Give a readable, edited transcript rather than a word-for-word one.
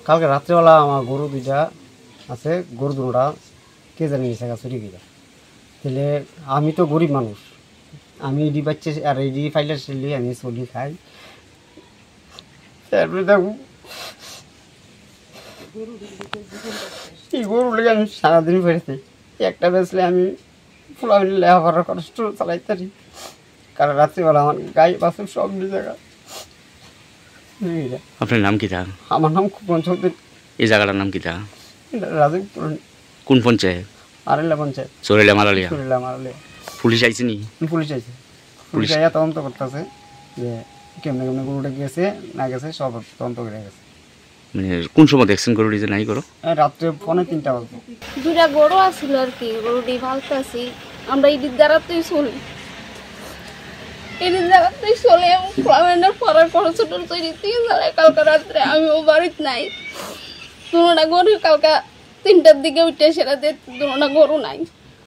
কালকে রাত্রেবেলা আমার গরু দুইটা আছে, গরু দুটা কে জানি নিচে চুরি গিয়ে। তাহলে আমি তো গরিব মানুষ, আমি এডি বাচ্চা আর এডি ফাইলে সেলি আমি চলি খাই। তারপরে দেখো এই গরু লেগে আমি সারাদিন ফেরেছি, একটা বেচলে আমি ফুলা মিলে লেখাপড়ার কষ্ট চালাইতে পারি। কারণ রাত্রিবেলা আমার গাই বাসে সব জায়গা। আপনার নাম কি তা? আমার নাম খুব চৌধুরী। এই জায়গাটার নাম কি তা? রাজীবপুর। কোন পঞ্চায়েত? আরেলা পঞ্চায়েত, চোরেলা মারালিয়া। চোরেলা মারালিয়া। পুলিশ আইছে নি? পুলিশ আইছে, পুলিশ আইয়া তদন্ত করতেছে যে কেমনে কেমনে গরুটা গেছে না গেছে সব তদন্ত করে গেছে। মানে কোন সময় দেখছেন গরুটি যে নাই করো? রাত্রে 2:45 বাজে। দুটা গরু আসছিল আর কি, গরুটি ভালতে আছি আমরা ঈদের দ্বারাতেই চলি, ঈদের দ্বারাতেই চলে ফ্লামেন্ডার পড়ার খরচ তৈরি 3 জায়গায়। কালকে রাত্রে আমিও বাড়িতে নাই, দুটা গরু কালকা 3টার দিকে উঠে সেটা দুটা গরু নাই।